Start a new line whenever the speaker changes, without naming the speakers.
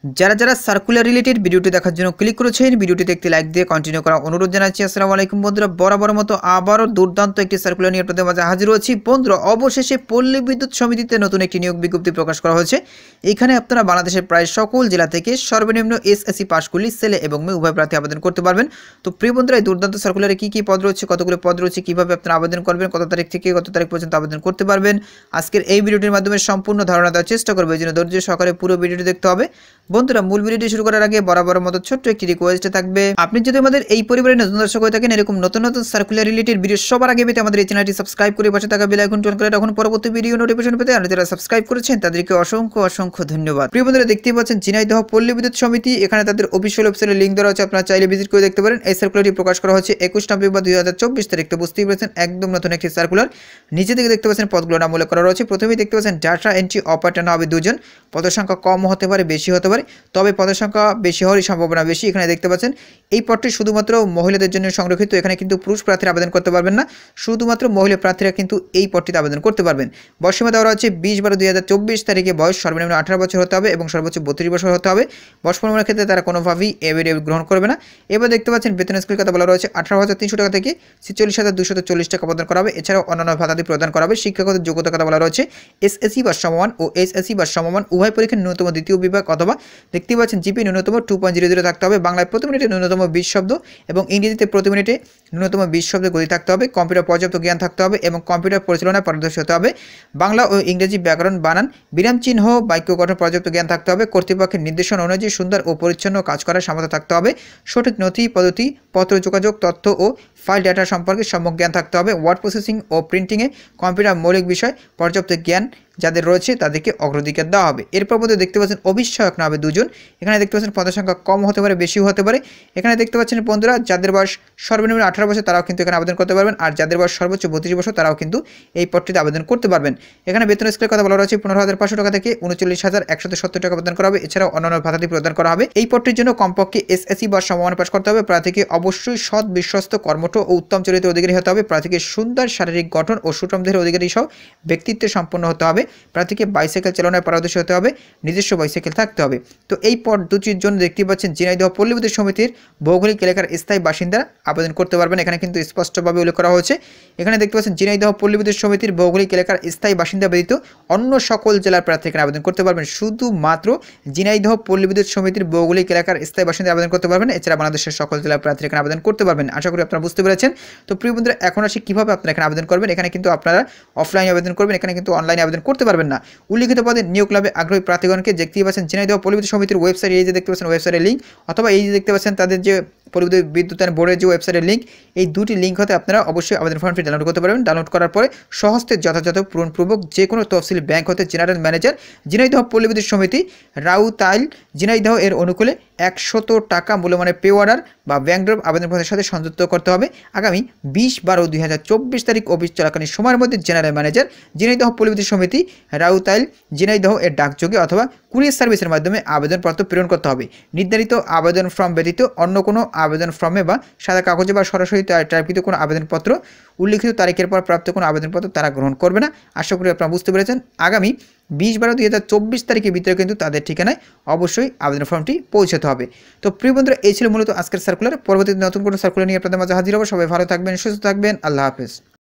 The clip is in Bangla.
যারা সার্কুলার রিলেটেড ভিডিওটি দেখার জন্য ক্লিক করেছেন, ভিডিওটিতে একটি লাইক দিয়ে কন্টিনিউ করা অনুরোধ জানাচ্ছি। আসসালামু আলাইকুম বন্ধুরা, বরাবর মতো আবারও দুর্দান্ত একটি সার্কুলার নিয়ে আপনাদের মাঝে হাজির হয়েছি। বন্ধুরা, অবশেষে পল্লী বিদ্যুৎ সমিতিতে নতুন একটি নিয়োগ বিজ্ঞপ্তি প্রকাশ করা হয়েছে। এখানে আপনারা বাংলাদেশের প্রায় সকল জেলা থেকে সর্বনিম্ন এসএসসি পাস করলে ছেলে এবং মেয়ে উভয় প্রার্থী আবেদন করতে পারবেন। তো প্রিয় বন্ধুরা, এই দুর্দান্ত সার্কুলারে কী পদ রয়েছে, কতগুলো পদ রয়েছে, কীভাবে আপনারা আবেদন করবেন, কত তারিখ থেকে কত তারিখ পর্যন্ত আবেদন করতে পারবেন, আজকের এই ভিডিওটির মাধ্যমে সম্পূর্ণ ধারণা দেওয়ার চেষ্টা করবো। এই জন্য ধৈর্য সহকারে পুরো ভিডিওটি দেখতে হবে। বন্ধুরা, মূল ভিডিওটি শুরু করার আগে বরাবর মতো ছোট্ট একটি রিকোয়েস্ট থাকবে, আপনি যদি আমাদের এই পরিবারের নতুন দর্শক হয়ে থাকেন, এরকম নতুন নতুন সার্কুলার রিলেটেড ভিডিও সবার আগে পেতে আমাদের এই চ্যানেলটি সাবস্ক্রাইব করে পাশে থাকা বেল আইকনটি অন করে রাখুন পরবর্তী ভিডিও নোটিফিকেশন পেতে। আর যারা সাবস্ক্রাইব করেছেন তাদেরকে অসংখ্য অসংখ্য ধন্যবাদ। প্রিয় বন্ধুরা, দেখতেই পাচ্ছেন ঝিনাইদহ পল্লী বিদ্যুৎ সমিতি, এখানে তাদের অফিসিয়াল ওয়েবসাইটের লিঙ্ক দেওয়া আছে, আপনারা চাইলে ভিজিট করে দেখতে পারেন। এই সার্কুলারটি প্রকাশ করা হচ্ছে 21 নভেম্বর 2024 তারিখ। তো বুঝতেই পারছেন একদম নতুন একটি সার্কুলার। নিচে থেকে দেখতে পাচ্ছেন পদগুলোর নাম উল্লেখ করা রয়েছে। প্রথমেই দেখতে পাচ্ছেন ডাটা এন্ট্রি অপারেটর হবে 2 জন। পদের সংখ্যা কম হতে পারে, বেশি হতে পারে, তবে পদের সংখ্যা বেশি হওয়ারই সম্ভাবনা বেশি। এখানে দেখতে পাচ্ছেন এই পদটি শুধুমাত্র মহিলাদের জন্য সংরক্ষিত। এখানে কিন্তু পুরুষ প্রার্থীরা আবেদন করতে পারবেন না, শুধুমাত্র মহিলা প্রার্থীরা কিন্তু এই পদটিতে আবেদন করতে পারবেন। বয়সীমা দেওয়া হচ্ছে 20/12/2024 তারিখে বয়স সর্বনিম্ন 18 বছর হতে হবে এবং সর্বোচ্চ 32 বছর হতে হবে। বয়স প্রমাণের ক্ষেত্রে তারা কোনোভাবেই এভিডেভিট গ্রহণ করবে না। এবার দেখতে পাচ্ছেন বেতন স্কেলের কথা বলা রয়েছে 18,300 টাকা থেকে 46,240 টাকা প্রদান করা হবে। এছাড়াও অন্যান্য ভাতাদি প্রদান করা হবে। শিক্ষাগত যোগ্যতার কথা বলা রয়েছে এসএসসি বা সমমান ও এইচএসসি বা সমমান উভয় পরীক্ষার ন্যূনতম দ্বিতীয় বিভাগ অথবা দেখতে পাচ্ছেন জিপি ন্যূনতম 2.00 থাকতে হবে। বাংলায় প্রতি মিনিটে ন্যূনতম 20 শব্দ এবং ইংরেজিতে প্রতি মিনিটে ন্যূনতম 20 শব্দের গতি থাকতে হবে। কম্পিউটার পর্যাপ্ত জ্ঞান থাকতে হবে এবং কম্পিউটার পরিচালনায় পারদর্শী হতে হবে। বাংলা ও ইংরেজি ব্যাকরণ, বানান, বিরাম চিহ্ন, বাক্য গঠন পর্যাপ্ত জ্ঞান থাকতে হবে। কর্তৃপক্ষের নির্দেশনা অনুযায়ী সুন্দর ও পরিচ্ছন্ন কাজ করার সামর্থ্য থাকতে হবে। সঠিক নথি পদ্ধতি, পত্র যোগাযোগ, তথ্য ও ফাইল ডাটা সম্পর্কে সম্যক জ্ঞান থাকতে হবে। ওয়ার্ড প্রসেসিং ও প্রিন্টিংয়ে কম্পিউটার মৌলিক বিষয় পর্যাপ্ত জ্ঞান যাদের রয়েছে তাদেরকে অগ্রাধিকার দেওয়া হবে। এরপর মধ্যে দেখতে পাচ্ছেন অবিষয়ক না হবে 2 জন। এখানে দেখতে পাচ্ছেন পদের সংখ্যা কম হতে পারে, বেশিও হতে পারে। এখানে দেখতে পাচ্ছেন বন্ধুরা, যাদের বয়স সর্বনিম্ন 18 বছর তারাও কিন্তু এখানে আবেদন করতে পারবেন, আর যাদের বয়স সর্বোচ্চ 32 বছর তারাও কিন্তু এই পদটিতে আবেদন করতে পারবেন। এখানে বেতন স্কেলের কথা বলা রয়েছে 15,500 টাকা থেকে 39,170 টাকা প্রদান করা হবে। এছাড়াও অন্যান্য ভাতাদি প্রদান করা হবে। এই পদটির জন্য কমপক্ষে এসএসসি বা সমমান পাস করতে হবে। প্রার্থীকে অবশ্যই সৎ, বিশ্বস্ত, কর্মঠ ও উত্তম চরিত্রের অধিকারী হতে হবে। প্রার্থীকে সুন্দর শারীরিক গঠন ও সুষম দেহের অধিকারী সহ ব্যক্তিত্বে সম্পন্ন হতে হবে। প্রার্থীকে বাইসাইকেল চালানোয় পারদর্শী হতে হবে, নিজস্ব বাইসাইকেল থাকতে হবে। তো এই পদ দুটির জন্য দেখতে পাচ্ছেন ঝিনাইদহ পল্লী বিদ্যুৎ সমিতির ভৌগোলিক এলাকার স্থায়ী বাসিন্দারা আবেদন করতে পারবেন। এখানে কিন্তু স্পষ্টভাবে উল্লেখ করা হয়েছে। এখানে দেখতে পাচ্ছেন ঝিনাইদহ পল্লী বিদ্যুৎ সমিতির ভৌগোলিক এলাকার স্থায়ী বাসিন্দা ব্যতীত অন্য সকল জেলার প্রার্থী এখানে আবেদন করতে পারবেন। শুধুমাত্র ঝিনাইদহ পল্লী বিদ্যুৎ সমিতির ভৌগোলিক এলাকার স্থায়ী বাসিন্দা আবেদন করতে পারবেন। এছাড়া বাংলাদেশের সকল জেলার প্রার্থী এখানে আবেদন করতে পারবেন। আশা করি আপনারা বুঝতে পেরেছেন। তো প্রিয় বন্ধুরা, এখন আসি কীভাবে আপনারা এখানে আবেদন করবেন। এখানে কিন্তু আপনারা অফলাইনে আবেদন করবেন, এখানে কিন্তু অনলাইনে আবেদন করতে পারবেন না। উল্লিখিত পদে নিয়োগ লাভে আগ্রহী প্রার্থীগণকে দেখতেই পাচ্ছেন ঝিনাইদহ পল্লী বিদ্যুৎ সমিতির ওয়েবসাইট, এই যে দেখতে পাচ্ছেন ওয়েবসাইটের লিঙ্ক, অথবা এই যে দেখতে পাচ্ছেন তাদের যে পল্লী বিদ্যুতায়ন বোর্ডের যে ওয়েবসাইটের লিঙ্ক, এই দুটি লিঙ্ক হতে আপনারা অবশ্যই আবেদন ফর্মটি ডাউনলোড করতে পারবেন। ডাউনলোড করার পরে সহস্তে যথাযথ পূরণপূর্বক যে কোনো তফসিল ব্যাংক হতে জেনারেল ম্যানেজার ঝিনাইদহ পল্লী বিদ্যুৎ সমিতি রাউতাইল ঝিনাইদহ এর অনুকূলে 100 টাকা মূল্যমানের পে অর্ডার বা ব্যাংক ড্রপ আবেদনপত্রের সাথে সংযুক্ত করতে হবে। আগামী 20/12/2024 তারিখ অফিস চলাকালীন সময়ের মধ্যে জেনারেল ম্যানেজার ঝিনাইদহ পল্লী বিদ্যুৎ সমিতি রাউতাইল ঝিনাইদহ এর ডাকযোগে অথবা কুরিয়ার সার্ভিসের মাধ্যমে আবেদনপত্র প্রেরণ করতে হবে। নির্ধারিত আবেদন ফর্ম ব্যতীত অন্য কোনো আবেদন ফর্মে বা সাদা কাগজে বা সরাসরি টাইপকৃত কোনো আবেদনপত্র উল্লিখিত তারিখের পর প্রাপ্ত কোনো আবেদনপত্র তারা গ্রহণ করবে না। আশা করি আপনারা বুঝতে পেরেছেন। আগামী 20/12/2024 তারিখের ভিতরে কিন্তু তাদের ঠিকানায় অবশ্যই আবেদন ফর্মটি পৌঁছাতে হবে। তো প্রিয় বন্ধুরা, এই ছিল মূলত আজকের সার্কুলার। পরবর্তীতে নতুন কোনো সার্কুলার নিয়ে আপনাদের মাঝে হাজির হবো। সবাই ভালো থাকবেন, সুস্থ থাকবেন। আল্লাহ হাফেজ।